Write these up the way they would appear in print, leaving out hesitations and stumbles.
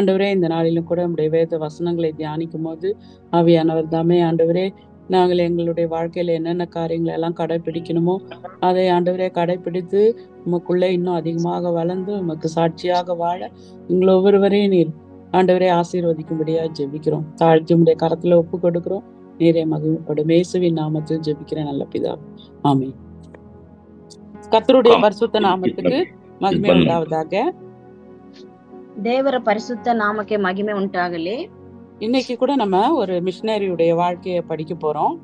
ஆண்டவரே, இந்த நாளிலும் கூட உம்முடைய வேத வசனங்களை தியானிக்கும் போது ஆவியானவர் தாமே ஆண்டவரே, நாங்கள் எங்களுடைய வாழ்க்கையில என்னென்ன காரியங்களை எல்லாம் கடைபிடிக்கணுமோ அதை ஆண்டவரே கடைபிடித்து உமக்குள்ளே இன்னும் அதிகமாக வளர்ந்து உமக்கு சாட்சியாக வாழ எங்களை ஒவ்வொருவரையும் நீர் ஆண்டவரே ஆசீர்வதிக்கும்படியா ஜெபிக்கிறோம். தாழ்த்தி உம்முடைய கரத்துல ஒப்பு கொடுக்கிறோம். நீரே மகிமைப்படும் இயேசுவின் நாமத்தில் ஜெபிக்கிற நல்ல பிதா, ஆமென். கர்த்தருடைய பரிசுத்த நாமத்துக்கு மகிமை உண்டாவதாக. ದೇವರ ಪರಿಶುದ್ಧ ನಾಮಕ್ಕೆ ಮಹಿಮೆ ಉಂಟಾಗಲಿ. இன்னைக்கு கூட நம்ம ஒரு மிஷனரியுடைய வாழ்க்கையை படிக்க போறோம்.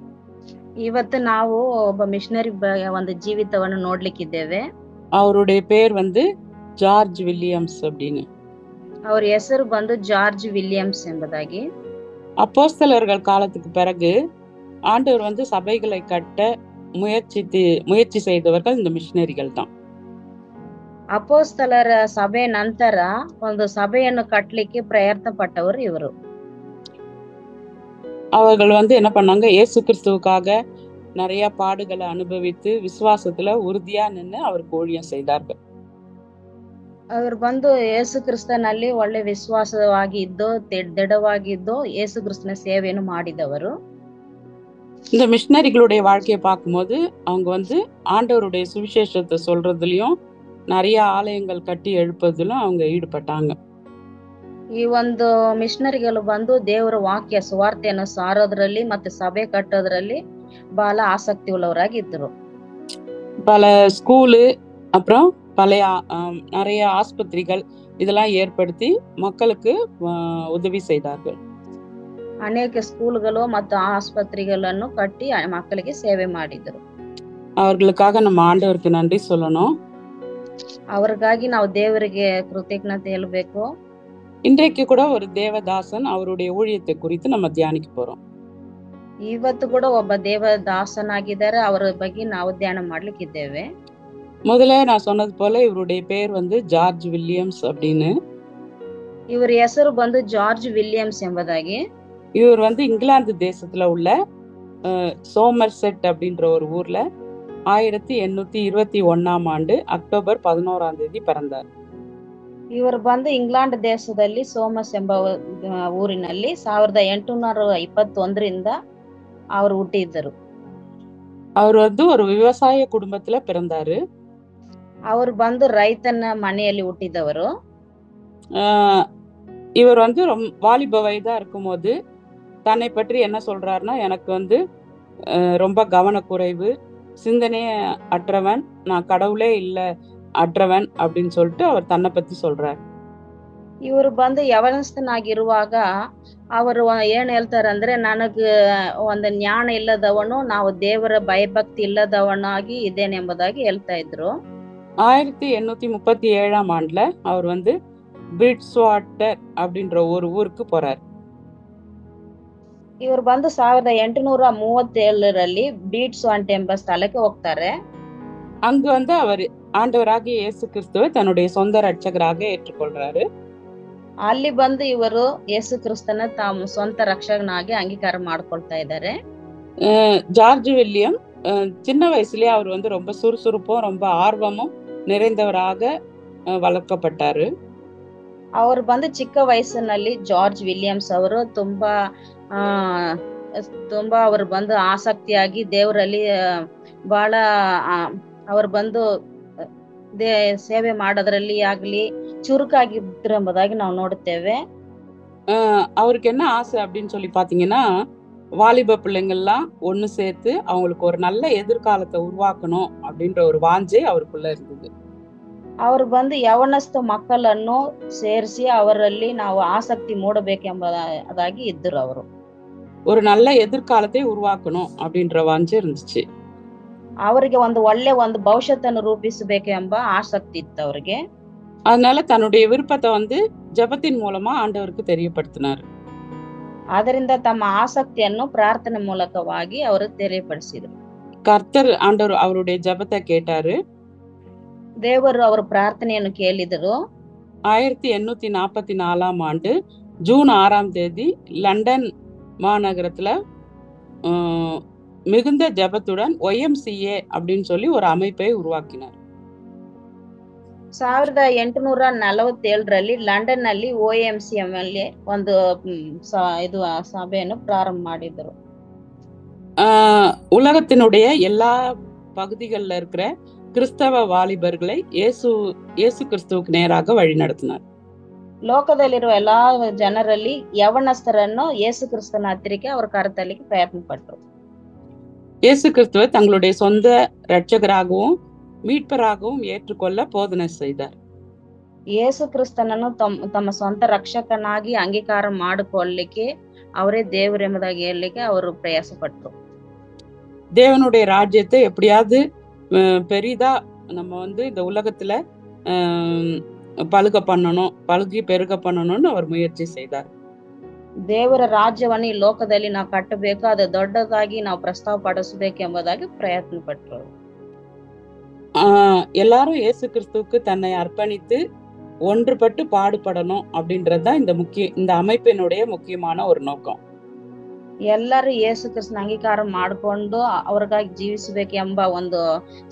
ಇವತ್ತು ನಾವು ಒಬ್ಬ ಮಿಷನರಿ ಒಂದು ಜೀವಿತವನ್ನು ನೋಡ್ಲಿಕ್ಕಿದ್ದೇವೆ. அவருடைய பேர் ஜார்ஜ் வில்லியம்ஸ் அப்படின்னு. ಅವ್ರ ಹೆಸರು ಬಂದು ಜಾರ್ಜ್ ವಿಲಿಯಮ್ಸ್ ಎಂಬುದಾಗಿ. அப்போஸ்தலர்கள் காலத்துக்கு பிறகு ஆண்டவர் சபைகளை கட்ட முயற்சி செய்தவர்கள் இந்த மிஷனரிகள் தான். ಅಪೋಸ್ತಲರ ಸಭೆ ನಂತರ ಒಂದು ಸಭೆಯನ್ನು ಕಟ್ಟಲಿಕ್ಕೆ ಪ್ರಯತ್ನ ಪಟ್ಟವರು ಇವರು. அவர்கள் என்ன பண்ணாங்க, இயேசு கிறிஸ்துவுக்காக நிறைய பாடுகளை அனுபவித்து விசுவாசத்துல உறுதியா நின்று அவருக்கு ஊழியம் செய்தார்கள். ಅವರು ಬಂದು ಯೇಸು ಕ್ರಿಸ್ತನಲ್ಲಿ ಒಳ್ಳೆ ವಿಶ್ವಾಸವಾಗಿ ಇದ್ದು ದೃಢವಾಗಿದ್ದು ಯೇಸು ಕ್ರಿಸ್ತನ ಸೇವೆಯನ್ನು ಮಾಡಿದವರು. இந்த மிஷனரிகளுடைய வாழ்க்கையை பார்க்கும்போது அவங்க ஆண்டவருடைய சுவிசேஷத்தை சொல்றதுலயும் நிறைய ஆலயங்கள் கட்டி எழுப்பதிலும் அவங்க ஈடுபட்டாங்க. ಈ ಒಂದು ಮಿಷನರಿಗಳು ಬಂದು ದೇವರ ವಾಕ್ಯ ಸುವಾರ್ತೆಯನ್ನು ಸಾರೋದ್ರಲ್ಲಿ ಮತ್ತೆ ಸಭೆ ಕಟ್ಟೋದ್ರಲ್ಲಿ ಬಹಳ ಆಸಕ್ತಿ உள்ளவರಾಗಿದ್ದರು. பல ஸ்கூலு அப்புறம் நிறைய ஆஸ்பத்திரிகள் இதெல்லாம் ஏற்படுத்தி மக்களுக்கு உதவி செய்தார்கள். ಅನೇಕ ಸ್ಕೂಲ್ಗಳು ಮತ್ತು ಆಸ್ಪತ್ರೆಗಳನ್ನು ಕಟ್ಟಿ ಮಕ್ಕಳಿಗೆ ಸೇವೆ ಮಾಡಿದರು. அவர்களுக்காக நம்ம ஆண்டவருக்கு நன்றி சொல்லணும். அவರಿಗಾಗಿ ನಾವು ದೇವರಿಗೆ ಕೃತಜ್ಞತೆ ಹೇಳಬೇಕು. இன்றைக்கு கூட ஒரு தேவதாசன் அவருடைய ஊழியத்தை குறித்து நம்ம தியானிக்க போறோம். ಇವತ್ತು ಕೂಡ ಒಬ್ಬ ದೇವದಾಸನಾಗಿದ್ದಾರೆ, ಅವರ ಬಗ್ಗೆ ನಾವು ಧ್ಯಾನ ಮಾಡ್ಲಿಕ್ಕಿದ್ದೇವೆ. முதல்ல நான் சொன்னது போல இவருடைய பேர் ஜார்ஜ் வில்லியம்ஸ் அப்படின்னு. இவர் ಹೆಸರು ಬಂದು ಜಾರ್ಜ್ ವಿಲಿಯಮ್ಸ್ ಎಂಬುದಾಗಿ. இவர் இங்கிலாந்து தேசத்துல உள்ள சோமர்செட் அப்படின்ற ஒரு ஊர்ல 1821 அக்டோபர் 11 பிறந்தார். ಇವರು ಬಂದು ಇಂಗ್ಲೆಂಡ್ ದೇಶದಲ್ಲಿ ಸೋಮಸ್ ಎಂಬ ಊರಿನಲ್ಲಿ 1821 ಅವರು ಹುಟ್ಟಿದ್ದರು. அவர் ஒரு விவசாய குடும்பத்துல பிறந்தாரு. ಅವರು ಬಂದು ರೈತನ ಮನೆಯಲ್ಲಿ ಹುಟ್ಟಿದವರು. இவர் வாலிப வயதா இருக்கும்போது தன்னை பற்றி என்ன சொல்றாருன்னா, எனக்கு ரொம்ப கவனக்குறைவு, சிந்தனையே அற்றவன், நான் கடவுளே இல்ல அற்றவன் அப்படின்னு சொல்லிட்டு அவர் தன்னை பத்தி சொல்றார். ಇವರು ಬಂದು ಯವನಸ್ಥನಾಗಿರುವಾಗ ಅವರು ಏನ್ ಹೇಳ್ತಾರಂದ್ರೆ, ನನಗೆ ಒಂದು ಜ್ಞಾನ ಇಲ್ಲದವನು, ನಾವು ದೇವರ ಭಯಭಕ್ತಿ ಇಲ್ಲದವನಾಗಿ ಇದ್ದೇನೆ ಎಂಬುದಾಗಿ ಹೇಳ್ತಾ ಇದ್ರು. 1837 அவர் பிரிட்ஸ்வாட்டர் அப்படின்ற ஒரு ஊருக்கு போறார். ಇವರು ಬಂದು 1837 பீட்ஸ்வாட் ಎಂಬ ಸ್ಥಳಕ್ಕೆ ಹೋಗ್ತಾರೆ. அங்கு அவர் ஆண்டவராகிய இயேசு கிறிஸ்துவை தன்னுடைய சொந்த ரட்சகராக ஏற்றுக்கொள்றாரு. ಅಲ್ಲಿ ಬಂದು ಇವರು ಯೇಸು ಕ್ರಿಸ್ತನ ತಾವು ಸ್ವಂತ ರಕ್ಷಕನಾಗಿ ಅಂಗೀಕಾರ ಮಾಡ್ಕೊಳ್ತಾ ಇದ್ದಾರೆ. ஜார்ஜ் வில்லியம் சின்ன வயசுலயே அவர் ரொம்ப சுறுசுறுப்பும் ரொம்ப ஆர்வமும் நிறைந்தவராக வளர்க்கப்பட்டாரு. ಅವರು ಬಂದು ಚಿಕ್ಕ ವಯಸ್ಸಿನಲ್ಲಿ ಜಾರ್ಜ್ ವಿಲಿಯಮ್ಸ್ ಅವರು ತುಂಬಾ ಅವರು ಬಂದು ಆಸಕ್ತಿಯಾಗಿ ದೇವರಲ್ಲಿ ಬಹಳ ಅವರು ಬಂದು ಸೇವೆ ಮಾಡೋದ್ರಲ್ಲಿ ಆಗ್ಲಿ ಚುರುಕಾಗಿದ್ರು ಎಂಬುದಾಗಿ ನಾವು ನೋಡುತ್ತೇವೆ. அவருக்கு என்ன ஆசை அப்படின்னு சொல்லி பாத்தீங்கன்னா, வாலிப பிள்ளைங்கள்லாம் ஒண்ணு சேர்த்து அவங்களுக்கு ஒரு நல்ல எதிர்காலத்தை உருவாக்கணும் அப்படின்ற ஒரு வாஞ்சை அவருக்குள்ள இருந்தது. ಅವರು ಬಂದು ಯವನಸ್ಥ ಮಕ್ಕಳನ್ನು ಸೇರಿಸಿ ಅವರಲ್ಲಿ ನಾವು ಆಸಕ್ತಿ ಮೂಡಬೇಕೆಂಬುದಾಗಿ ಇದ್ದರು. ಅವರು ஒரு நல்ல எதிர்காலத்தை உருவாக்கணும் அப்படின்ற வாஞ்சை இருந்துச்சு. ಅವರಿಗೆ ಒಂದು ಒಳ್ಳೆ ಒಂದು ಭವಿಷ್ಯತ್ತನ್ನು ರೂಪಿಸಬೇಕು ಎಂಬ ಆಸಕ್ತಿ ಇತ್ತು ಅವರಿಗೆ. அதனால தன்னுடைய விருப்பத்தை ஜெபத்தின் மூலமா ஆண்டவருக்கு தெரியப்படுத்தினார். ಆದ್ದರಿಂದ ತಮ್ಮ ಆಸಕ್ತಿಯನ್ನು ಪ್ರಾರ್ಥನೆ ಮೂಲಕವಾಗಿ ಅವರು தெரியப்படுத்திದರು. கர்த்தர் ஆண்டவர் அவருடைய ஜெபத்தை கேட்டாரு. ದೇವರು ಅವರ ಪ್ರಾರ್ಥನೆಯನ್ನು ಕೇಳಿದರು. 1844 ஜூன் 6 லண்டன் மாநகரத்துல மிகுந்த ஜெபத்துடன் YMCA அப்படின்னு சொல்லி ஒரு அமைப்பை உருவாக்கினார். 1847ರಲ್ಲಿ ಲಂಡನ್ ನಲ್ಲಿ OMCM ಅಲ್ಲಿ ಒಂದು ಇದು ಸಭೆಯನ್ನು ಪ್ರಾರಂಭ ಮಾಡಿದ್ರು. உலகத்தினுடைய எல்லா பகுதிகளில் இருக்கிற கிறிஸ்தவ வாலிபர்களை இயேசு கிறிஸ்துவுக்கு நேராக வழி நடத்தினார். ಲೋಕದಲ್ಲಿರುವ ಎಲ್ಲಾ ಜನರಲ್ಲಿ ಯವನಸ್ಥರನ್ನು ಯೇಸು ಕ್ರಿಸ್ತನ ಹತ್ತಿರಕ್ಕೆ ಅವರು ಕರೆತರಲಿಕ್ಕೆ ಪ್ರಯತ್ನ ಪಟ್ಟರು. இயேசு கிறிஸ்துவை தங்களுடைய சொந்த இரட்சகராகவும் மீட்பராகவும் ஏற்றுக்கொள்ள போதனை செய்தார். ಯೇಸು ಕ್ರಿಸ್ತನನ್ನು ತಮ್ಮ ಸ್ವಂತ ರಕ್ಷಕನಾಗಿ ಅಂಗೀಕಾರ ಮಾಡಿಕೊಳ್ಳಲಿಕ್ಕೆ ಅವರೇ ದೇವರೆಂಬುದಾಗಿ ಹೇಳಲಿಕ್ಕೆ ಅವರು ಪ್ರಯಾಸ ಪಟ್ಟರು. தேவனுடைய ராஜ்யத்தை எப்படியாவது பெரிதா நம்ம இந்த உலகத்துல பழுகி பெருக பண்ணணும்னு அவர் முயற்சி செய்தார். ದೇವರ ರಾಜ್ಯವನ್ನು ಈ ಲೋಕದಲ್ಲಿ ನಾವು ಕಟ್ಟಬೇಕು, ಅದು ದೊಡ್ಡದಾಗಿ ನಾವು ಪ್ರಸ್ತಾವ ಪಡಿಸಬೇಕೆಂಬುದಾಗಿ ಪ್ರಯತ್ನ ಪಟ್ಟರು. எல்லாரும் இயேசு கிறிஸ்துவுக்கு தன்னை அர்ப்பணித்து ஒன்றுபட்டு பாடுபடணும் அப்படின்றதுதான் இந்த அமைப்பினுடைய முக்கியமான ஒரு நோக்கம். ಎಲ್ಲರೂ ಯೇಸು ಕ್ರಿಸ್ತನ ಅಂಗೀಕಾರ ಮಾಡಿಕೊಂಡು ಅವ್ರಿಗಾಗಿ ಜೀವಿಸಬೇಕೆಂಬ ಒಂದು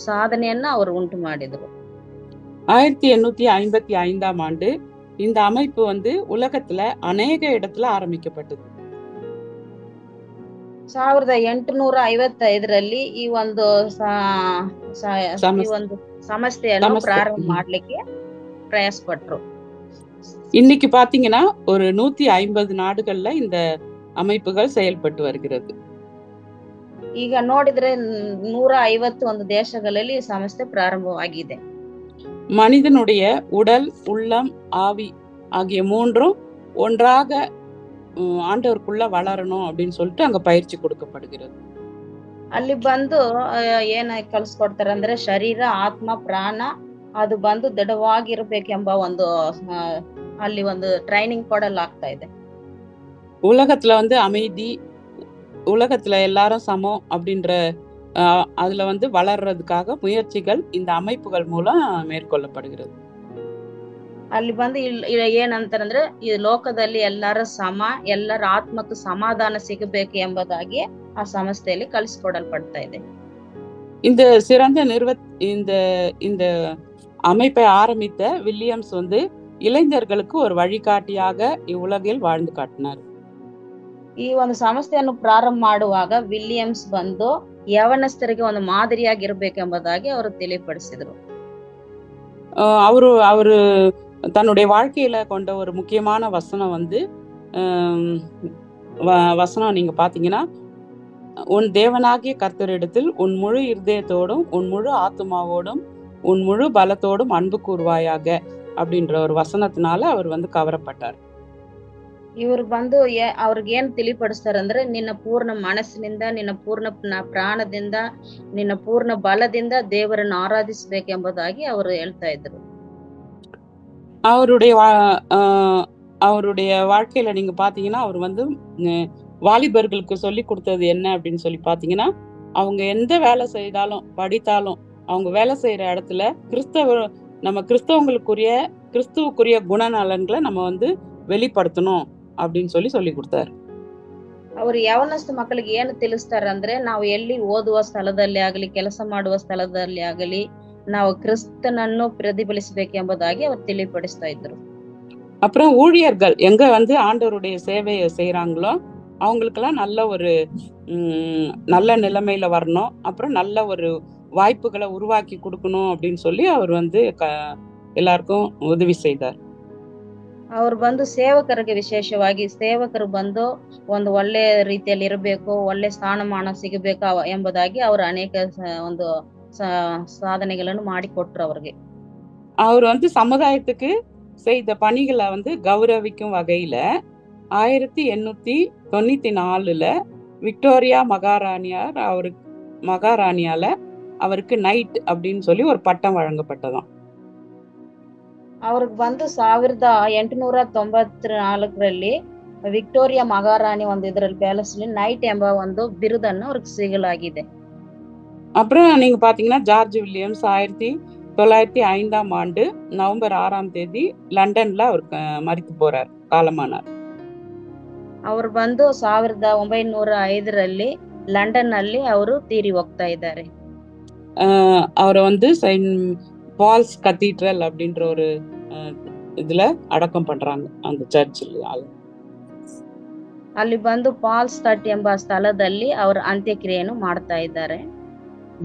ಸಾಧನೆಯನ್ನ ಅವರು ಉಂಟು ಮಾಡಿದ್ರು. 1855ஆம் ஆண்டு இந்த அமைப்பு உலகத்துல அநேக இடத்துல ஆரம்பிக்கப்பட்டது. 1855ರಲ್ಲಿ ಈ ಒಂದು ಸಂಸ್ಥೆಯನ್ನು ಪ್ರಾರಂಭ ಮಾಡ್ಲಿಕ್ಕೆ ಪ್ರಯಾಸ ಪಟ್ರು. இன்னைக்கு பாத்தீங்கன்னா ஒரு 150 நாடுகள்ல இந்த அமைப்புகள் செயல்பட்டு வருகிறது. ಈಗ ನೋಡಿದ್ರೆ 151 ದೇಶಗಳಲ್ಲಿ ಸಂಸ್ಥೆ ಪ್ರಾರಂಭವಾಗಿದೆ. மனிதனுடைய உடல், உள்ளம், ஆவி ஆகிய மூன்றும் ஒன்றாக ஆண்டவருக்குள்ள வளரணும் அப்படின்னு சொல்லிட்டு அங்க பயிற்சி கொடுக்கப்படுகிறது. ಅಲ್ಲಿ ಬಂದು ಏನ ಕಲಿಸ್ಕೊಡ್ತಾರೆ ಅಂದ್ರೆ ಶರೀರ, ಆತ್ಮ, ಪ್ರಾಣ ಅದು ಬಂದು ದೃಢವಾಗಿರ್ಬೇಕೆಂಬ ಒಂದು ಅಲ್ಲಿ ಒಂದು ಟ್ರೈನಿಂಗ್ ಕೊಡಲಾಗ್ತಾ ಇದೆ. உலகத்துல அமைதி, உலகத்துல எல்லாரும் சமம் அப்படின்ற அதுல வளர்றதுக்காக முயற்சிகள் இந்த அமைப்புகள் மூலம் மேற்கொள்ளப்படுகிறது. ಅಲ್ಲಿ ಬಂದು ಏನಂತಾರಂದ್ರೆ ಈ ಲೋಕದಲ್ಲಿ ಎಲ್ಲರ ಸಮ, ಎಲ್ಲರ ಆತ್ಮಕ್ಕೆ ಸಮಾಧಾನ ಸಿಗಬೇಕು ಎಂಬುದಾಗಿ ಆ ಸಂಸ್ಥೆಯಲ್ಲಿ ಕಲಿಸಿಕೊಡಲ್ಪಡ್ತಾ ಇದೆ. இந்த சிறந்த இந்த அமைப்பை ஆரம்பித்த வில்லியம்ஸ் இளைஞர்களுக்கு ஒரு வழிகாட்டியாக இவ்வுலகில் வாழ்ந்து காட்டினார். ಈ ಒಂದು ಸಂಸ್ಥೆಯನ್ನು ಪ್ರಾರಂಭ ಮಾಡುವಾಗ ವಿಲಿಯಮ್ಸ್ ಬಂದು ಯವನಸ್ಥರಿಗೆ ಒಂದು ಮಾದರಿಯಾಗಿರ್ಬೇಕೆಂಬುದಾಗಿ ಅವರು ತಿಳಿಪಡಿಸಿದ್ರು. அவரு தன்னுடைய வாழ்க்கையில கொண்ட ஒரு முக்கியமான வசனம் வசனம் நீங்க பாத்தீங்கன்னா, உன் தேவனாகிய கர்த்தரிடத்தில் உன் முழு இருதயத்தோடும், உன் முழு ஆத்மாவோடும், உன் முழு பலத்தோடும் அன்பு கூர்வாயாக அப்படின்ற ஒரு வசனத்தினால அவர் கவரப்பட்டார். ಇವರು ಬಂದು ಅವ್ರಿಗೆ ಏನ್ ತಿಳಿಪಡಿಸ್ತಾರೆ ಅಂದ್ರೆ, ನಿನ್ನ ಪೂರ್ಣ ಮನಸ್ಸಿನಿಂದ, ನಿನ್ನ ಪೂರ್ಣ ಪ್ರಾಣದಿಂದ, ನಿನ್ನ ಪೂರ್ಣ ಬಲದಿಂದ ದೇವರನ್ನು ಆರಾಧಿಸಬೇಕೆಂಬುದಾಗಿ ಅವರು ಹೇಳ್ತಾ ಇದ್ರು. அவருடைய வாழ்க்கையில நீங்க பாத்தீங்கன்னா, அவர் வாலிபர்களுக்கு சொல்லி கொடுத்தது என்ன அப்படின்னு சொல்லி பாத்தீங்கன்னா, அவங்க எந்த வேலை செய்தாலும், படித்தாலும், அவங்க வேலை செய்யற இடத்துல கிறிஸ்துவுக்குரிய குணநலன்களை நம்ம வெளிப்படுத்தணும் அப்படின்னு சொல்லி கொடுத்தாரு. ಅವರು ಯವನಸ್ಥ ಮಕ್ಕಳಿಗೆ ಏನು ತಿಳಿಸ್ತಾರೆ ಅಂದ್ರೆ, ನಾವು ಎಲ್ಲಿ ಓದುವ ಸ್ಥಳದಲ್ಲಿ ಆಗಲಿ, ಕೆಲಸ ಮಾಡುವ ಸ್ಥಳದಲ್ಲಿ ಆಗಲಿ, ನಾವು கிறிஸ்தனನ್ನು பிரதிபலிಸಬೇಕೆಂಬುದಾಗಿ ಅವರು ತಿಳಿಪಡಿಸ್ತಾ ಇದ್ರು. அப்புறம் ஊழியர்கள் எங்க ஆண்டவருடைய சேவையை செய்யறாங்களோ அவங்களுக்கெல்லாம் நல்ல நிலைமையில வரணும், அப்புறம் நல்ல ஒரு வாய்ப்புகளை உருவாக்கி கொடுக்கணும் அப்படின்னு சொல்லி அவர் எல்லாருக்கும் உதவி செய்தார். ಅವ್ರು ಬಂದು ಸೇವಕರಿಗೆ, ವಿಶೇಷವಾಗಿ ಸೇವಕರು ಬಂದು ಒಂದು ಒಳ್ಳೆ ರೀತಿಯಲ್ಲಿ ಇರಬೇಕು, ಒಳ್ಳೆ ಸ್ಥಾನಮಾನ ಸಿಗಬೇಕು ಎಂಬುದಾಗಿ ಅವರು ಅನೇಕ ಒಂದು சாதனைಗಳನ್ನು ಮಾಡಿಕೊಟ್ರು அவರಿಗೆ. அவர் சமுதாயத்துக்கு செய்த பணிகளை கௌரவிக்கும் வகையில 1894ல விக்டோரியா மகாராணியால அவருக்கு நைட் அப்படின்னு சொல்லி ஒரு பட்டம் வழங்கப்பட்டதாம். ಅವ್ರಿಗೆ ಬಂದು 1894ರಲ್ಲಿ ವಿಕ್ಟೋರಿಯಾ ಮಹಾರಾಣಿ ಇದರಲ್ಲಿ ಪ್ಯಾಲೇಸ್ಲಿ ನೈಟ್ ಎಂಬ ಒಂದು ಬಿರುದನ್ನು ಅವ್ರಿಗೆ ಸಿಗಲಾಗಿದೆ. அப்புறம் நீங்க பாத்தீங்கன்னா, ஜார்ஜ் வில்லியம்ஸ் 1905ஆம் ஆண்டு நவம்பர் 6ஆம் தேதி லண்டன்ல அவர் மரித்து போறார், காலமானார். ಅವರು ಬಂದು 1905ರಲ್ಲಿ ಲಂಡನ್ ನಲ್ಲಿ ಅವರು ತೀರಿ ಹೋಗ್ತಾ ಇದ್ದಾರೆ. அவரை பால்ஸ் கத்தீட்ரல் அப்படின்ற ஒரு இதுல அடக்கம் பண்றாங்க அந்த சர்ச்சில். ಅಲ್ಲಿ ಬಂದು ಪಾಲ್ಸ್ ತಟ್ ಎಂಬ ಸ್ಥಳದಲ್ಲಿ ಅವರು ಅಂತ್ಯಕ್ರಿಯೆಯನ್ನು ಮಾಡ್ತಾ ಇದ್ದಾರೆ.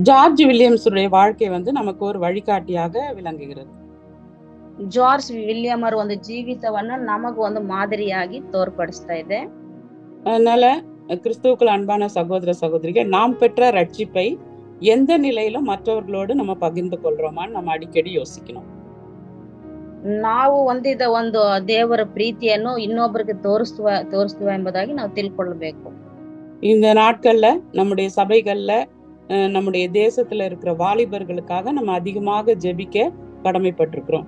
ஜார்ஜ் வில்லியம்ஸ் உடைய வாழ்க்கை வந்து நமக்கு ஒரு வழிகாட்டியாக விளங்குகிறது. ಜಾರ್ಜ್ ವಿಲಿಯಂ ಅವರ ಒಂದು ಜೀವಿತವನ್ನ ನಮಗ ಒಂದು ಮಾದರಿಯಾಗಿ ತೋರ್ಪಡಿಸ್ತಾ ಇದೆ. அதனால கிறிஸ்துவுக்குள் அன்பான சகோதர சகோதரிகள், நாம் பெற்ற ரட்சிப்பை எந்த நிலையிலும் மற்றவர்களோடு நம்ம பகிர்ந்து கொள்றோமான்னு நம்ம அடிக்கடி யோசிக்கணும். ನಾವು ಹೊಂದಿದ ಒಂದು ದೇವರ ಪ್ರೀತಿಯನ್ನು ಇನ್ನೊಬ್ಬರಿಗೆ ತೋರಿಸ್ತುವ ಎಂಬುದಾಗಿ ನಾವು ತಿಳ್ಕೊಳ್ಬೇಕು. இந்த நாட்கள்ல நம்முடைய சபைகள்ல நம்முடைய தேசத்துல இருக்கிற வாலிபர்களுக்காக நம்ம அதிகமாக ஜெபிக்க கடமைப்பட்டிருக்கிறோம்.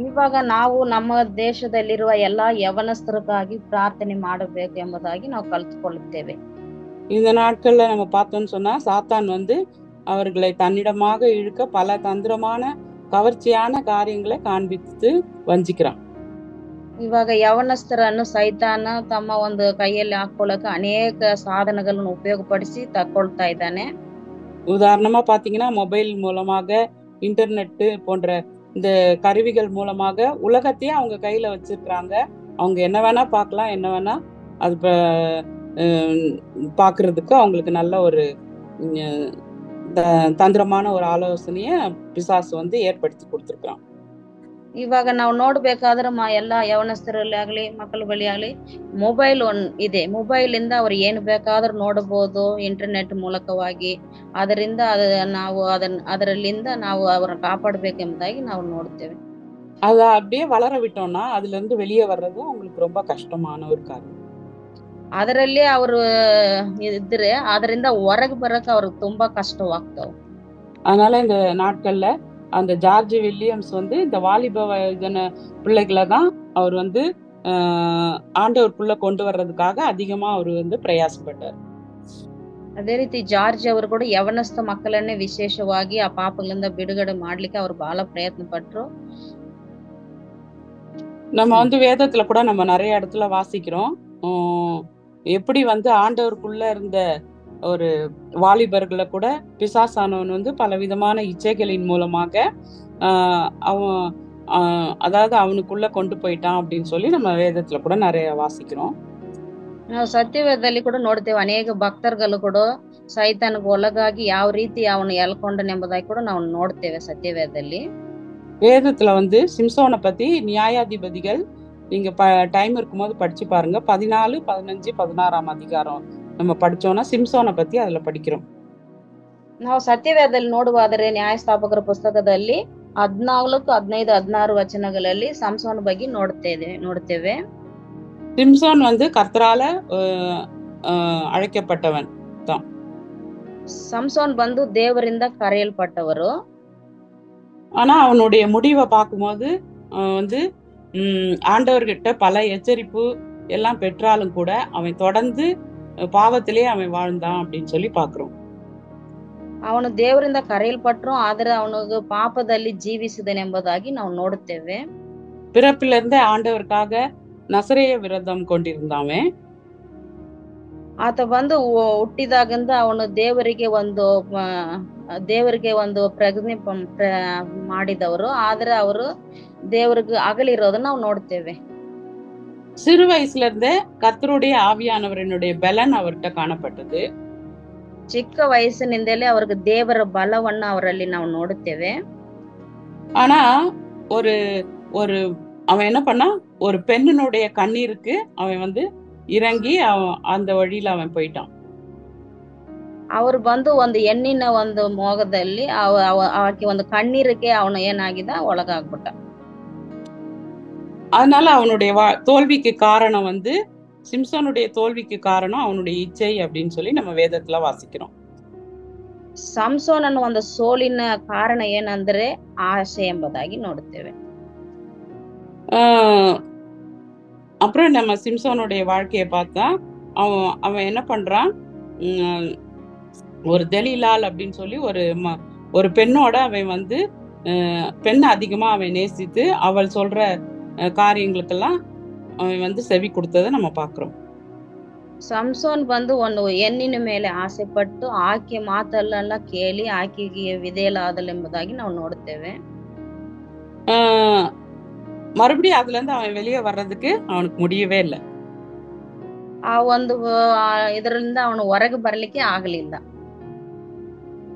ಇವಾಗ ನಾವು ನಮ್ಮ ದೇಶದಲ್ಲಿರುವ ಎಲ್ಲಾ ಯವನಸ್ಥರಿಗಾಗಿ ಪ್ರಾರ್ಥನೆ ಮಾಡಬೇಕು ಎಂಬುದಾಗಿ ನಾವು ಕಲಿತುಕೊಳ್ಳುತ್ತೇವೆ. இந்த நாட்கள்ல நம்ம பார்த்தோம்னு சொன்னா சாத்தான் வந்து அவர்களை தன்னிடமாக இழுக்க பல தந்திரமான கவர்ச்சியான காரியங்களை காண்பித்து வஞ்சிக்கிறான். ಇವಾಗ ಯವನಸ್ಥರನ್ನು ಸೈತಾನ ತಮ್ಮ ಒಂದು ಕೈಯಲ್ಲಿ ಹಾಕೊಳ್ಳಕ್ಕೆ ಅನೇಕ ಸಾಧನಗಳನ್ನು ಉಪಯೋಗಪಡಿಸಿ ತಕ್ಕೊಳ್ತಾ ಇದ್ದಾನೆ. உதாரணமா பாத்தீங்கன்னா மொபைல் மூலமாக, இன்டர்நெட் போன்ற இந்த கருவிகள் மூலமாக உலகத்தையே அவங்க கையில வச்சிருக்கிறாங்க. அவங்க என்ன வேணா பார்க்கலாம், என்ன வேணா அது பாக்குறதுக்கு அவங்களுக்கு நல்ல ஒரு தந்திரமான ஒரு ஆலோசனைய பிசாசு வந்து ஏற்படுத்தி கொடுத்துருக்கான். ಇವಾಗ ನಾವು ನೋಡ್ಬೇಕಾದ್ರೆ ಎಲ್ಲಾ ಯವನಸ್ಥರಲ್ಲಿ ಆಗ್ಲಿ ಮಕ್ಕಳ ಬಳಿ ಆಗ್ಲಿ ಮೊಬೈಲ್ ಇದೆ. ಮೊಬೈಲ್ ಇಂದ ಅವ್ರು ಏನು ಬೇಕಾದ್ರೂ ನೋಡಬಹುದು ಇಂಟರ್ನೆಟ್ ಮೂಲಕವಾಗಿ. ಅದರಿಂದ ನಾವು ಅದರಲ್ಲಿಂದ ನಾವು ಅವರನ್ನ ಕಾಪಾಡಬೇಕೆಂಬುದಾಗಿ ನಾವು ನೋಡ್ತೇವೆ. அத அப்படியே வளர விட்டோம்னா அதுல இருந்து வெளியே வர்றது அவங்களுக்கு ரொம்ப கஷ்டமான ஒரு காரியம். ಅದರಲ್ಲಿ ಅವರು ಇದ್ರೆ ಅದರಿಂದ ಹೊರಗೆ ಬರಕ್ಕೆ ಅವ್ರಿಗೆ ತುಂಬಾ ಕಷ್ಟವಾಗ್ತಾವ. அதனால இந்த நாட்கள்ல அந்த ஜார்ஜ் வில்லியம்ஸ் வந்து இந்த வாலிப வயதான பிள்ளைகளை தான் அவர் வந்து ஆண்டவருக்குள்ள கொண்டு வர்றதுக்காக அதிகமா அவர் வந்து பிரயாசப்பட்டார். ಅದೇ ರೀತಿ ಜಾರ್ಜ್ ಅವರು ಕೂಡ ಯವನಸ್ಥ ಮಕ್ಕಳನ್ನೇ ವಿಶೇಷವಾಗಿ ಆ ಪಾಪಗಳಿಂದ ಬಿಡುಗಡೆ ಮಾಡ್ಲಿಕ್ಕೆ ಅವರು ಬಹಳ ಪ್ರಯತ್ನ ಪಟ್ರು. நம்ம வந்து வேதத்துல கூட நம்ம நிறைய இடத்துல வாசிக்கிறோம். எப்படி வந்து ஆண்டவருக்குள்ள இருந்த ஒரு வாலிபர்களை கூட பிசாசானவன் வந்து பலவிதமான இச்சைகளின் மூலமாக அவன் அதாவது அவனுக்குள்ள கொண்டு போயிட்டான் அப்படின்னு சொல்லி நம்ம வேதத்துல கூட நிறைய வாசிக்கிறோம். ನಾವು ಸತ್ಯವೇದದಲ್ಲಿ ಕೂಡ ನೋಡ್ತೇವೆ ಅನೇಕ ಭಕ್ತರುಗಳು ಕೂಡ ಸೈತಾನಕ್ಕೆ ಒಳಗಾಗಿ ಯಾವ ರೀತಿ ಅವನು ಎಳ್ಕೊಂಡನೆಂಬುದಾಗಿ ಕೂಡ ನಾವು ನೋಡ್ತೇವೆ ಸತ್ಯವೇದದಲ್ಲಿ. வேதத்துல வந்து சிம்சோனை பத்தி நியாயாதிபதிகள் நீங்க டைம் இருக்கும்போது படிச்சு பாருங்க. 14, 15, 16 அதிகாரம் நம்ம படிச்சோம்னா சிம்சோனை பத்தி அதுல படிக்கிறோம். ನಾವು ಸತ್ಯವೇದದಲ್ಲಿ ನೋಡುವಾದರೆ ನ್ಯಾಯಸ್ಥಾಪಕರ ಪುಸ್ತಕದಲ್ಲಿ 14, 15, 16 ವಚನಗಳಲ್ಲಿ ಸಂಸೋನ ಬಗ್ಗೆ ನೋಡ್ತೇವೆ. சிம்சோன் வந்து கர்த்தரால அழைக்கப்பட்டவன் தான். ಸಂಸೋನ್ ಬಂದು ದೇವರಿಂದ ಕರೆಯಲ್ಪಟ್ಟವರು. ஆனா அவனுடைய முடிவை பார்க்கும்போது வந்து ஆண்டவர்கிட்ட பல எச்சரிப்பு எல்லாம் பெற்றாலும் கூட அவன் தொடர்ந்து பாவத்திலே அவன் வாழ்ந்தான் அப்படின்னு சொல்லி பாக்குறோம். ಅವನು ದೇವರಿಂದ ಕರೆಯಲ್ಪಟ್ಟರು, ಆದರೆ ಅವನಿಗೆ ಪಾಪದಲ್ಲಿ ಜೀವಿಸಿದನೆಂಬುದಾಗಿ ನಾವು ನೋಡುತ್ತೇವೆ. பிறப்பிலிருந்து ಆಂಡವರ್ಕಾಗ ನಸರೇಯ ವಿರದಂ ಕೊಂಡಿರುந்தாವೆ. ಆತ ಬಂದು ಹುಟ್ಟಿದಾಗಿಂದ ಅವನು ದೇವರಿಗೆ ಒಂದು ಪ್ರಜ್ಞೆ ಮಾಡಿದವರು, ಆದ್ರೆ ಅವರು தேவருக்கு அகலிரோதை ನಾವು ನೋಡ್ತೇವೆ. சிறு வயசுல இருந்தே கர்த்தருடைய ஆவியானவரினுடைய பலன் அவர்கிட்ட காணப்பட்டது. ಚಿಕ್ಕ ವಯಸ್ಸಿನಿಂದಲೇ ಅವರಿಗೆ ದೇವರ ಬಲವನ್ನ ಅವರಲ್ಲಿ ನಾವು ನೋಡುತ್ತೇವೆ. ஆனா ஒரு ஒரு அவன் என்ன பண்ணா, ஒரு பெண்ணினுடைய கண்ணீருக்கு அவன் வந்து இறங்கி அந்த வழியில அவன் போயிட்டான். ಅವರು ಬಂದು ಒಂದು ಹೆಣ್ಣಿನ ಒಂದು ಮೋಗದಲ್ಲಿ ಆಕೆ ಒಂದು ಕಣ್ಣೀರಿಗೆ ಅವನು ಏನಾಗಿದ ಒಳಗಾಗ್ಬಿಟ್ಟ. அதனால அவனுடைய தோல்விக்கு காரணம் வந்து சிம்சோனுடைய தோல்விக்கு காரணம் அவனுடைய இச்சை அப்படின்னு சொல்லி நம்ம வேதத்துல வாசிக்கிறோம். ಸಂಸೋನನ ಒಂದು ಸೋಲಿನ ಕಾರಣ ಏನಂದ್ರೆ ಆಸೆ ಎಂಬುದಾಗಿ ನೋಡುತ್ತೇವೆ. அப்புறம் நம்ம சிம்சோனுடைய வாழ்க்கையை பார்த்தா அவன் என்ன பண்றான், ஒரு தெலீலால் அப்படின்னு சொல்லி ஒரு பெண்ணோட அவன் வந்து பெண்ணை அதிகமா அவன் நேசித்து அவள் சொல்ற காரியங்களுக்கெல்லாம் அவன் வந்து செவி கொடுத்ததை நம்ம பாக்குறோம். ಸಂಸೋನ್ ಬಂದು ಒಂದು ಹೆಣ್ಣಿನ ಮೇಲೆ ಆಸೆ ಪಟ್ಟು ಆಕೆ ಮಾತಲ್ಲೆಲ್ಲ ಕೇಳಿ ಆಕೆಗೆ ವಿಧೇಯನಾದಲೆಂಬುದಾಗಿ ನಾವು ನೋಡುತ್ತೇವೆ. ஆஹ் மறுபடியும் அதுல இருந்து அவன் வெளியே வர்றதுக்கு அவனுக்கு முடியவே இல்லை. ಆ ಒಂದು ಇದರಿಂದ ಅವನು ಹೊರಗೆ ಬರ್ಲಿಕ್ಕೆ ಆಗಲಿಲ್ಲ.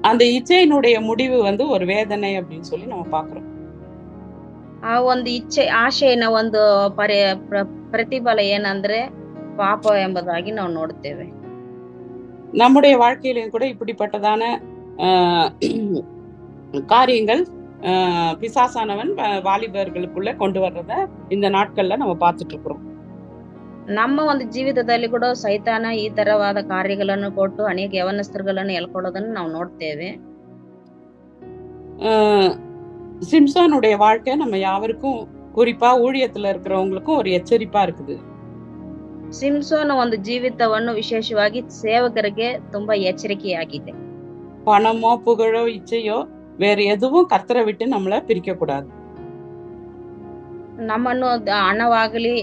அந்த இச்சையினுடைய முடிவு வந்து ஒரு வேதனை அப்படின்னு சொல்லி நம்ம பாக்குறோம். ಆ ಒಂದು ಇಚ್ಛೆ ಆಶೆಯ ಒಂದು ಪ್ರತಿಫಲ ಏನಂದ್ರೆ ಪಾಪ ಎಂಬುದಾಗಿ ನಾವು ನೋಡುತ್ತೇವೆ. நம்முடைய வாழ்க்கையிலும் கூட இப்படிப்பட்டதான காரியங்கள் பிசாசானவன் வாலிபர்களுக்குள்ள கொண்டு வர்றத இந்த நாட்கள்ல நம்ம பார்த்துட்டு இருக்கிறோம். ನಮ್ಮ ಒಂದು ಜೀವಿತದಲ್ಲಿ ಕೂಡ ಸೈತಾನ ಈ ತರವಾದ ಕಾರ್ಯಗಳನ್ನು ಕೊಟ್ಟು ಅನೇಕ ಯವನಸ್ಥರುಗಳನ್ನು ಎಳ್ಕೊಳ್ಳೋದನ್ನು ನಾವು ನೋಡ್ತೇವೆ. சிம்சோனுடைய வாழ்க்கை நம்ம யாவருக்கும், குறிப்பா ஊழியத்துல இருக்கிறவங்களுக்கும் ஒரு எச்சரிப்பா இருக்குது. ಸಿಂಸೋನ ಒಂದು ಜೀವಿತವನ್ನು ವಿಶೇಷವಾಗಿ ಸೇವಕರಿಗೆ ತುಂಬಾ ಎಚ್ಚರಿಕೆಯಾಗಿದೆ. பணமோ புகழோ இச்சையோ வேற எதுவும் கர்த்தரை விட்டு நம்மள பிரிக்க கூடாது. ನಮ್ಮನ್ನು ಹಣವಾಗಲಿ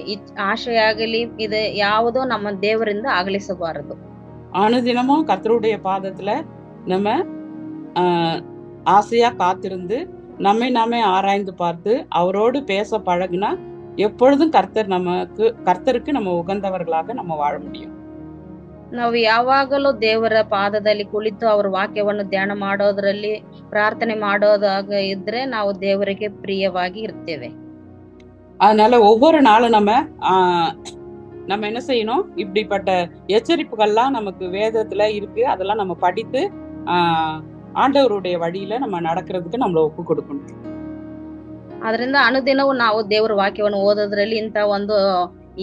ಆಶೆಯಾಗಲಿ இது ಯಾವುದೋ ನಮ್ಮ ದೇವರಿಂದ ಅಗಲಿಸಬಾರದು. அனுதினமும் கர்த்தருடைய பாதத்துல நம்ம ஆசையா காத்திருந்து நம்மை நாமே ஆராய்ந்து பார்த்து அவரோடு பேச பழகுனா எப்பொழுதும் கர்த்தருக்கு நம்ம உகந்தவர்களாக நம்ம வாழ முடியும். ನಾವು ಯಾವಾಗಲೂ ದೇವರ ಪಾದದಲ್ಲಿ ಕುಳಿತು ಅವರ ವಾಕ್ಯವನ್ನು ಧ್ಯಾನ ಮಾಡೋದ್ರಲ್ಲಿ ಪ್ರಾರ್ಥನೆ ಮಾಡೋದಾಗ ಇದ್ರೆ ನಾವು ದೇವರಿಗೆ ಪ್ರಿಯವಾಗಿ ಇರ್ತೇವೆ. அதனால ஒவ்வொரு நாளும் நம்ம என்ன செய்யணும், இப்படிப்பட்ட எச்சரிப்புகள்லாம் நமக்கு வேதத்துல இருக்கு, அதெல்லாம் நம்ம படித்து ஆண்டவருடைய வழியில நம்ம நடக்கிறதுக்கு நம்மள ஒப்பு கொடுக்கணும். ಅದರಿಂದ ಅನುದಿನವೂ ನಾವು ದೇವರ ವಾಕ್ಯವನ್ನು ಓದೋದ್ರಲ್ಲಿ ಇಂತ ಒಂದು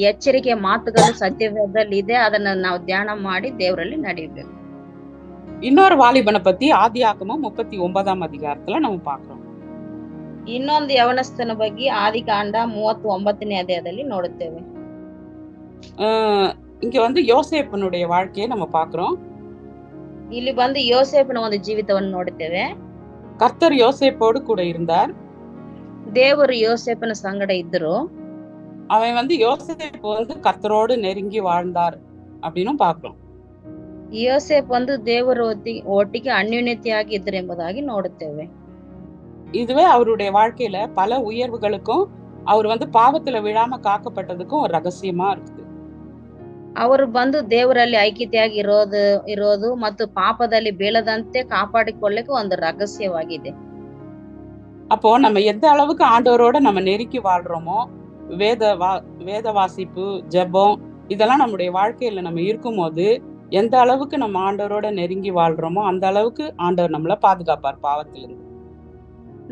ಎಚ್ಚರಿಕೆ ಮಾತುಗಳು ಸತ್ಯವೇದದಲ್ಲಿ ಇದೆ, ಅದನ್ನ ನಾವು ಧ್ಯಾನ ಮಾಡಿ ದೇವರಲ್ಲಿ ನಡೆಯಬೇಕು. இன்னொரு வாலிபனை பத்தி ஆதியாகமம் 39ஆம் அதிகாரத்துல நம்ம பாக்குறோம். ಇನ್ನೊಂದು ಯವನಸ್ಥನ ಬಗ್ಗೆ ಆದಿಕಾಂಡ 39ನೇ ಅಧ್ಯಾಯದಲ್ಲಿ ನೋಡುತ್ತೇವೆ. இங்க வந்து யோசேப்பனுடைய வாழ்க்கையை நம்ம பாக்குறோம். ಇಲ್ಲಿ ಬಂದು ಯೋಸೇಫನ ಒಂದು ಜೀವಿತವನ್ನು ನೋಡುತ್ತೇವೆ. கர்த்தர் யோசேப்போடு கூட இருந்தார். ದೇವರು ಯೋಸೇಫನ ಸಂಗಡ ಇದ್ದರು. அவன் வந்து யோசேப்பு வந்து கர்த்தரோடு நெருங்கி வாழ்ந்தார் அப்படின்னு பாக்குறோம். ಯೋಸೇಫ್ வந்து ದೇವರ ಒಟ್ಟಿಗೆ ಅನ್ಯೋನ್ಯತೆಯಾಗಿ ಇದ್ದರು ಎಂಬುದಾಗಿ ನೋಡುತ್ತೇವೆ. இதுவே அவருடைய வாழ்க்கையில பல உயர்வுகளுக்கும் அவர் வந்து பாவத்துல விழாம காக்கப்பட்டதுக்கும் ஒரு ரகசியமா இருக்குது. ಅವರು ಬಂದು ದೇವರಲ್ಲಿ ಐಕ್ಯತೆಯಾಗಿ ಇರೋದು ಮತ್ತು ಪಾಪದಲ್ಲಿ ಬೀಳದಂತೆ ಕಾಪಾಡಿಕೊಳ್ಳಕ್ಕೆ ಒಂದು ರಹಸ್ಯವಾಗಿದೆ. அப்போ நம்ம எந்த அளவுக்கு ஆண்டவரோட நம்ம நெருக்கி வாழ்றோமோ, வேத வாசிப்பு, ஜெபம் இதெல்லாம் நம்முடைய வாழ்க்கையில நம்ம இருக்கும் போது எந்த அளவுக்கு நம்ம ஆண்டவரோட நெருங்கி வாழ்றோமோ அந்த அளவுக்கு ஆண்டவர் நம்மள பாதுகாப்பார் பாவத்திலிருந்து.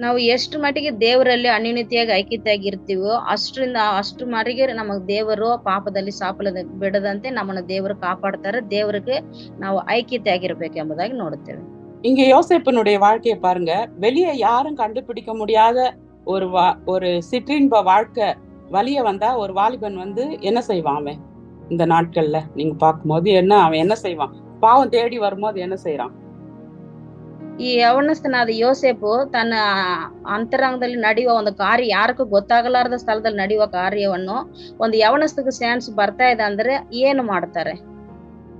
ನಾವು ಎಷ್ಟು ಮಟ್ಟಿಗೆ ದೇವರಲ್ಲಿ ಅನ್ಯೋನ್ಯತೆಯಾಗಿ ಐಕ್ಯತೆಯಾಗಿ ಇರ್ತೀವೋ ಅಷ್ಟು ಮಟ್ಟಿಗೆ ನಮಗ್ ದೇವರು ಪಾಪದಲ್ಲಿ ಸಾಪಲ ಬಿಡದಂತೆ ನಮ್ಮನ್ನು ದೇವರು ಕಾಪಾಡ್ತಾರೆ. ದೇವರಿಗೆ ನಾವು ಐಕ್ಯತೆಯಾಗಿರ್ಬೇಕು ಎಂಬುದಾಗಿ ನೋಡುತ್ತೇವೆ. இங்க யோசேப்பனுடைய வாழ்க்கையை பாருங்க. வெளியே யாரும் கண்டுபிடிக்க முடியாத ஒரு சிற்றின்ப வாழ்க்கை வலிய வந்தா ஒரு வாலிபன் வந்து என்ன செய்வான்? அவன் இந்த நாட்கள்ல நீங்க பார்க்கும்போது அவன் என்ன செய்வான்? பாவம் தேடி வரும்போது என்ன செய்யறான்? ಈ ಯವನಸ್ಥನಾದ ಯೋಸೇಪು ತನ್ನ ಅಂತರಂಗದಲ್ಲಿ ನಡೆಯುವ ಒಂದು ಕಾರ್ಯ, ಯಾರಿಗೂ ಗೊತ್ತಾಗಲಾರದ ಸ್ಥಳದಲ್ಲಿ ನಡೆಯುವ ಕಾರ್ಯವನ್ನು ಒಂದು ಯವನಸ್ಥಕ್ಕೆ ಚಾನ್ಸ್ ಬರ್ತಾ ಇದೆ ಅಂದ್ರೆ ಏನು ಮಾಡ್ತಾರೆ?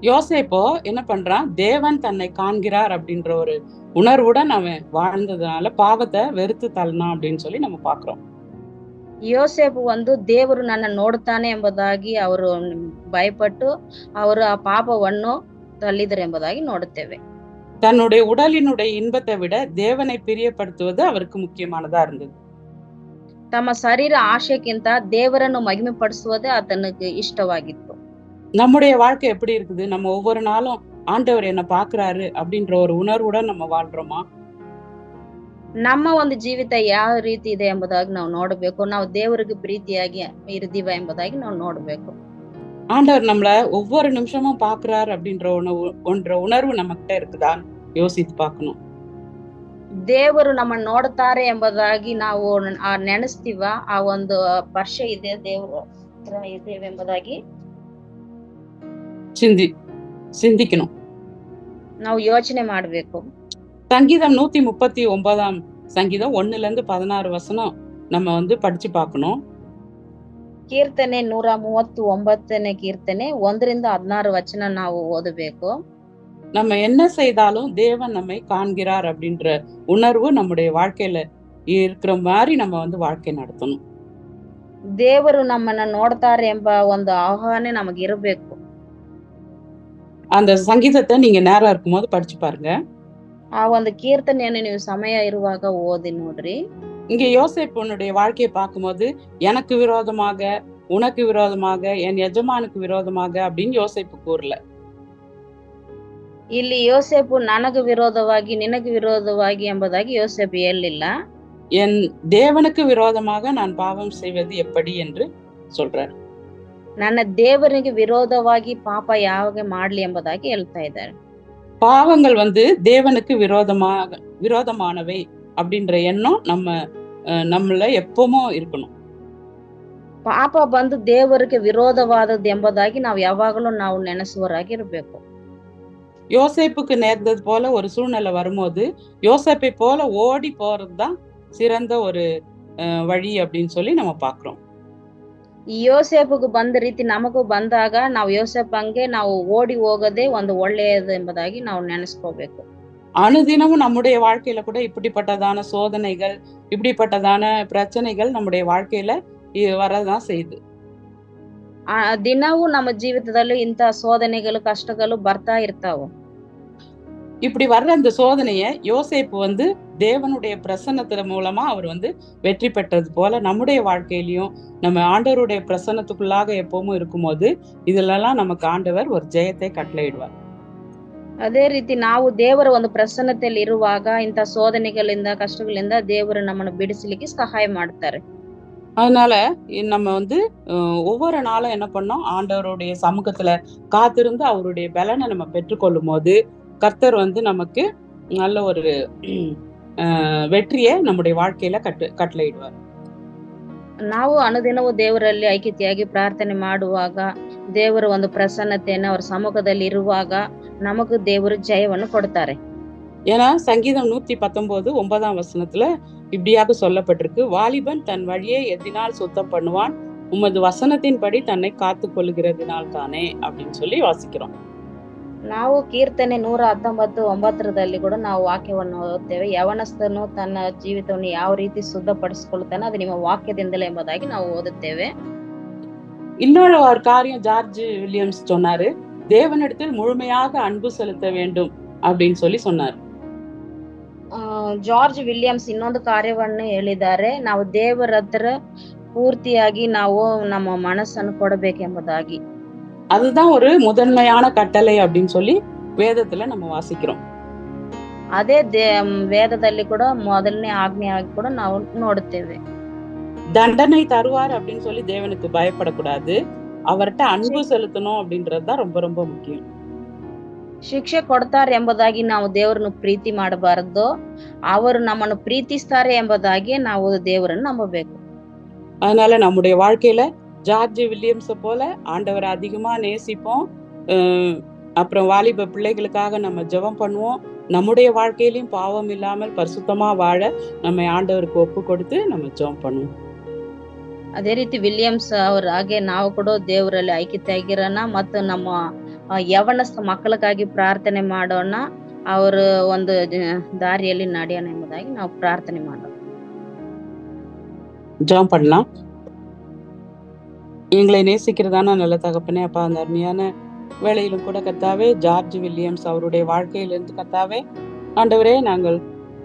யோசேப்போ என்ன பண்றான்? தேவன் தன்னை காண்கிறார் அப்படின்ற ஒரு உணர்வுடன் அவன் வாழ்ந்ததுனால பாவத்தை வெறுத்து தள்ளனான் அப்படின்னு சொல்லி நம்ம பாக்குறோம். ಯೋಸೇಪು ಒಂದು ದೇವರು ನನ್ನ ನೋಡ್ತಾನೆ ಎಂಬುದಾಗಿ ಅವರು ಭಯಪಟ್ಟು ಅವರು ಆ ಪಾಪವನ್ನು ತಳ್ಳಿದರು ಎಂಬುದಾಗಿ ನೋಡುತ್ತೇವೆ. தன்னுடைய உடலினுடைய இன்பத்தை விட தேவனை பிரியப்படுத்துவது அவருக்கு முக்கியமானதா இருந்தது. ತಮ್ಮ ಶರೀರ ಆಶೆಕ್ಕಿಂತ ದೇವರನ್ನು ಮಹಿಮೆ ಪಡಿಸುವುದೇ ಆತನಿಗೆ ಇಷ್ಟವಾಗಿತ್ತು. நம்முடைய வாழ்க்கை எப்படி இருக்குது? நம்ம ஒவ்வொரு நாளும் ஆண்டவர் என்ன பாக்குறாரு அப்படின்ற ஒரு உணர்வுடன் நம்ம வாழ்றோமா? ನಮ್ಮ ಒಂದು ಜೀವಿತ ಯಾವ ರೀತಿ ಇದೆ ಎಂಬುದಾಗಿ ನಾವು ನೋಡಬೇಕು. ನಾವು ದೇವರಿಗೆ ಪ್ರೀತಿಯಾಗಿ ಇರ್ದೀವ ಎಂಬುದಾಗಿ ನಾವು ನೋಡಬೇಕು. ஆண்டவர் நம்மள ஒவ்வொரு நிமிஷமும் பாக்குறாரு அப்படின்ற உணர்வு நம்ம கிட்ட இருக்குதான்னு யோசித்து பார்க்கணும். ದೇವರು ನಮ್ಮನ್ನು ನೋಡ್ತಾರೆ ಎಂಬುದಾಗಿ ನಾವು ನೆನೆಸ್ತೀವ, ಆ ಒಂದು ಸ್ಪರ್ಶ ಇದೆ, ದೇವರು ಹತ್ರ ಇದ್ದೇವೆ ಎಂಬುದಾಗಿ சிந்திக்கணும். ನಾವು ಯೋಚನೆ ಮಾಡಬೇಕು. சங்கீதம் 139ஆம் சங்கீதம் 1ல இருந்து 16 வசனம் நம்ம வந்து படிச்சு பார்க்கணும். ಕೀರ್ತನೆ 139ನೇ ಕೀರ್ತನೆ 1-16 ವಚನ ನಾವು ಓದಬೇಕು. நம்ம என்ன செய்தாலும் தேவன் நம்மை காண்கிறார் அப்படின்ற உணர்வு நம்முடைய வாழ்க்கையில இருக்கிற மாதிரி நம்ம வந்து வாழ்க்கை நடத்தணும். ದೇವರು ನಮ್ಮನ್ನ ನೋಡ್ತಾರೆ ಎಂಬ ಒಂದು ಆಹ್ವಾನ ನಮಗೆ ಇರಬೇಕು. அந்த சங்கீதத்தை நீங்க நேரம் இருக்கும்போது படிச்சு பாருங்க. ಆ ಒಂದು ಕೀರ್ತನೆಯನ್ನು ನೀವು ಸಮಯ ಇರುವಾಗ ಓದಿ ನೋಡ್ರಿ. இங்க யோசேப்புனுடைய வாழ்க்கையை பார்க்கும்போது எனக்கு விரோதமாக, உனக்கு விரோதமாக, என் எஜமானுக்கு விரோதமாக அப்படின்னு யோசேப்பு கூறல. ಇಲ್ಲಿ ಯೋಸೇಪು ನನಗೆ ವಿರೋಧವಾಗಿ ನಿನಗೆ ವಿರೋಧವಾಗಿ ಎಂಬುದಾಗಿ ಯೋಸೇಪು ಹೇಳಲಿಲ್ಲ. என் தேவனுக்கு விரோதமாக நான் பாவம் செய்வது எப்படி என்று சொல்றார். ನನ್ನ ದೇವರಿಗೆ ವಿರೋಧವಾಗಿ ಪಾಪ ಯಾವಾಗ ಮಾಡ್ಲಿ ಎಂಬುದಾಗಿ ಹೇಳ್ತಾ ಇದ್ದಾರೆ. பாவங்கள் வந்து தேவனுக்கு விரோதமானவை அப்படின்ற எண்ணம் நம்மள எப்பவும் இருக்கணும். ಪಾಪ ಬಂದು ದೇವರಿಗೆ ವಿರೋಧವಾದದ್ದು ಎಂಬುದಾಗಿ ನಾವು ಯಾವಾಗಲೂ ನಾವು ನೆನೆಸುವರಾಗಿರ್ಬೇಕು. யோசேப்புக்கு நேர்ந்தது போல ஒரு சூழ்நிலை வரும்போது யோசேப்பை போல ஓடி போறதுதான் சிறந்த ஒரு வழி அப்படின்னு சொல்லி நம்ம பாக்குறோம். ಈ ಯೋಸೇಪುಗೆ ಬಂದ ರೀತಿ ನಮಗೂ ಬಂದಾಗ ನಾವು ಯೋಸೇಪಂಗೆ ನಾವು ಓಡಿ ಹೋಗೋದೇ ಒಂದು ಒಳ್ಳೆಯದು ಎಂಬುದಾಗಿ ನಾವು ನೆನೆಸ್ಕೋಬೇಕು. அனுதினமும் நம்முடைய வாழ்க்கையில கூட இப்படிப்பட்டதான சோதனைகள், இப்படிப்பட்டதான பிரச்சனைகள் நம்முடைய வாழ்க்கையில வரதான் செய்யுது. ದಿನವೂ ನಮ್ಮ ಜೀವಿತದಲ್ಲಿ ಇಂತಹ சோதனைಗಳು ಕಷ್ಟಗಳು ಬರ್ತಾ ಇರ್ತಾವು. இப்படி வர்ற அந்த சோதனைய யோசேப்பு வந்து தேவனுடைய பிரசன்னத்தின் மூலமா அவர் வந்து வெற்றி பெற்றது போல நம்முடைய வாழ்க்கையிலயும் நம்ம ஆண்டவருடைய பிரசன்னத்துக்குள்ளாக எப்பவும் இருக்கும்போது இதுலெல்லாம் நமக்கு ஆண்டவர் ஒரு ஜெயத்தை கட்டளையிடுவார். ಅದೇ ರೀತಿ ನಾವು ದೇವರ ಒಂದು ಪ್ರಸನ್ನತೆಯಲ್ಲಿ ಇರುವಾಗ ಇಂಥ சோதனைಗಳಿಂದ ಕಷ್ಟಗಳಿಂದ ದೇವರು ನಮ್ಮನ್ನು ಬಿಡಿಸಲಿಕ್ಕೆ ಸಹಾಯ ಮಾಡ್ತಾರೆ. அதனால நம்ம வந்து ஒவ்வொரு நாளும் என்ன பண்ணோம், ஆண்டவருடைய சமூகத்துல காத்திருந்து அவருடைய பலனை நம்ம பெற்றுக்கொள்ளும் போது கர்த்தர் வந்து நமக்கு நல்ல ஒரு வெற்றியை நம்முடைய வாழ்க்கையில கட்டளையிடுவார். ನಾವು ಅನುದಿನವೂ ದೇವರಲ್ಲಿ ಐಕ್ಯತೆಯಾಗಿ ಪ್ರಾರ್ಥನೆ ಮಾಡುವಾಗ ದೇವರ ಒಂದು ಪ್ರಸನ್ನತೆಯನ್ನು ಅವರ ಸಮ್ಮುಖದಲ್ಲಿ ಇರುವಾಗ நமக்கு தேவரு ஜெயವನ್ನು ಕೊಡ್ತಾರೆ. ஏன்னா சங்கீதம் 119:9 வசனத்துல இப்படியாக சொல்லப்பட்டிருக்கு, வாலிபன் தன் வழியை எதினால் சுத்தம் பண்ணுவான், உமது வசனத்தின்படி தன்னை காத்து கொள்ளுகிறதினால் தானே அப்படின்னு சொல்லி வாசிக்கிறோம். ನಾವು ಕೀರ್ತನೆ 119:9 ಕೂಡ ನಾವು ವಾಕ್ಯವನ್ನು ಓದುತ್ತೇವೆ. ಯವನಸ್ಥನು ತನ್ನ ಜೀವಿತವನ್ನು ಯಾವ ರೀತಿ ಶುದ್ಧಪಡಿಸಿಕೊಳ್ಳುತ್ತಾನೋ ಅದು ನಿಮ್ಮ ವಾಕ್ಯದಿಂದಲೇ ಎಂಬುದಾಗಿ ನಾವು ಓದುತ್ತೇವೆ. இன்னொரு ஒரு காரியம் ஜார்ஜ் வில்லியம்ஸ் சொன்னாரு, தேவனிடத்தில் முழுமையாக அன்பு செலுத்த வேண்டும் அப்படின்னு சொல்லி சொன்னார். ಜಾರ್ಜ್ ವಿಲಿಯಮ್ಸ್ ಇನ್ನೊಂದು ಕಾರ್ಯವನ್ನು ಹೇಳಿದ್ದಾರೆ, ನಾವು ದೇವರ ಹತ್ರ ಪೂರ್ತಿಯಾಗಿ ನಾವು ನಮ್ಮ ಮನಸ್ಸನ್ನು ಕೊಡಬೇಕೆಂಬುದಾಗಿ. அதுதான் ஒரு முதன்மையான கட்டளை அப்படின்னு சொல்லி வேதத்துல நம்ம வாசிக்கிறோம். ಅದೇ ವೇದದಲ್ಲಿ ಕೂಡ ಮೊದಲನೇ ಆಜ್ಞೆಯಾಗಿ ಕೂಡ ನಾವು ನೋಡುತ್ತೇವೆ. தண்டனை தருவார் அப்படின்னு சொல்லி தேவனுக்கு பயப்படக்கூடாது, அவர்கிட்ட அன்பு செலுத்தணும் அப்படின்றதுதான் ரொம்ப ரொம்ப முக்கியம். ಶಿಕ್ಷೆ ಕೊಡ್ತಾರೆ ಎಂಬುದಾಗಿ ನಾವು ದೇವರನ್ನು ಪ್ರೀತಿ ಮಾಡಬಾರದು, ಅವರು ನಮ್ಮನ್ನು ಪ್ರೀತಿಸ್ತಾರೆ ಎಂಬುದಾಗಿ ನಾವು ದೇವರನ್ನು ನಂಬಬೇಕು. அதனால நம்முடைய வாழ்க்கையில ஜார்ஜ் வில்லியம்ஸ போல ஆண்டவரை அதிகமா நேசிப்போம். அப்புறம் வாலிப பிள்ளைகளுக்காக நம்ம ஜெபம் பண்ணுவோம். நம்முடைய வாழ்க்கையிலும் பாவம் இல்லாமல் பரிசுத்தமா வாழ நம்ம ஆண்டவருக்கு ஒப்பு கொடுத்து நம்ம ஜெபம் பண்ணுவோம். ಅದೇ ರೀತಿ ವಿಲಿಯಮ್ಸ್ ಅವ್ರ ಹಾಗೆ ನಾವು ಕೂಡ ದೇವರಲ್ಲಿ ಐಕ್ಯತೆಯಾಗಿರೋಣ ಮತ್ತು ನಮ್ಮ ಯವನಸ್ಥ ಮಕ್ಕಳಿಗಾಗಿ ಪ್ರಾರ್ಥನೆ ಮಾಡೋಣ, ಅವರು ಒಂದು ದಾರಿಯಲ್ಲಿ ನಡೆಯೋಣ ಎಂಬುದಾಗಿ ನಾವು ಪ್ರಾರ್ಥನೆ ಮಾಡೋಣ. ஜெபம் பண்ணலாம். எங்களை நேசிக்கிறதான நல்ல தகப்பனே, அப்பா அந்த அருமையான வேளையிலும் கூட கர்த்தாவே ஜார்ஜ் வில்லியம்ஸ் அவருடைய வாழ்க்கையிலிருந்து கர்த்தாவே ஆண்டவரே நாங்கள்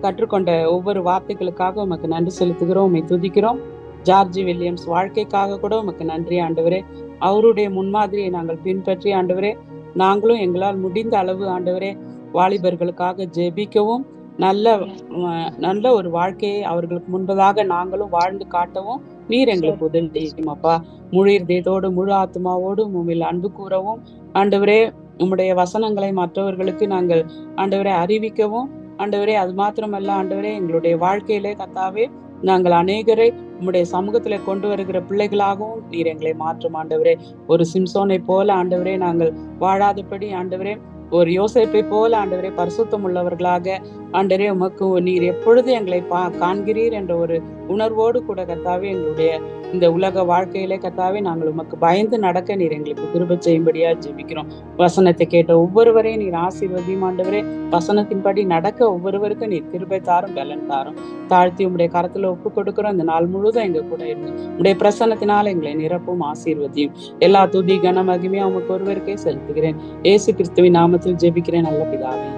கற்றுக்கொண்ட ஒவ்வொரு வார்த்தைகளுக்காக உமக்கு நன்றி செலுத்துகிறோம், உம்மை துதிக்கிறோம். ஜார்ஜ் வில்லியம்ஸ் வாழ்க்கைக்காக கூட உமக்கு நன்றி ஆண்டவரே. அவருடைய முன்மாதிரியை நாங்கள் பின்பற்றி ஆண்டவரே நாங்களும் எங்களால் முடிந்த அளவு ஆண்டவரே வாலிபர்களுக்காக ஜெபிக்கவும் நல்ல ஒரு வாழ்க்கையை அவர்களுக்கு முன்பதாக நாங்களும் வாழ்ந்து காட்டவும் நீர் எங்களுக்கு உதவி செய்யும் அப்பா. முழு இதயத்தோடு முழு ஆத்மாவோடு உம்மில் அன்பு கூறவும் ஆண்டவரே உம்முடைய வசனங்களை மற்றவர்களுக்கு நாங்கள் ஆண்டவரே அறிவிக்கவும் ஆண்டவரே அது மாத்திரமல்ல ஆண்டவரே எங்களுடைய வாழ்க்கையிலே கர்த்தாவே நாங்கள் அநேகரை உம்முடைய சமூகத்துல கொண்டு வருகிற பிள்ளைகளாகவும் நீர் எங்களை மாற்றும் ஆண்டவரே. ஒரு சிம்சோனை போல ஆண்டவரே நாங்கள் வாழாதபடி ஆண்டவரே ஒரு யோசேப்பை போல ஆண்டவரே பரிசுத்தம் உள்ளவர்களாக ஆண்டவரே உமக்கு நீர் எப்பொழுது எங்களை காண்கிறீர் என்ற ஒரு உணர்வோடு கூட கர்த்தாவே எங்களுடைய இந்த உலக வாழ்க்கையிலே கர்த்தாவே நாங்கள் உமக்கு பயந்து நடக்க நீர் எங்களுக்கு கிருபை செய்யும்படியா ஜெபிக்கிறோம். வசனத்தை கேட்ட ஒவ்வொருவரையும் நீர் ஆசீர்வதியும் ஆண்டவரே. வசனத்தின்படி நடக்க ஒவ்வொருவருக்கும் நீர் கிருபை தாரும், பலன் தாரும். தாழ்த்தி உம்முடைய கரத்துல ஒப்பு கொடுக்கிறோம். இந்த நாள் முழுவதும் எங்க கூட இருந்து உம்முடைய பிரசன்னத்தினால எங்களை நிரப்பும், ஆசீர்வதியும். எல்லா துதி கன மகிமையா உமக்கு ஒருவருக்கே செலுத்துகிறேன். இயேசு கிறிஸ்துவின் நாமத்தில் ஜெபிக்கிறேன் நல்ல பிதாவே,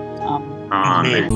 ஆமென்.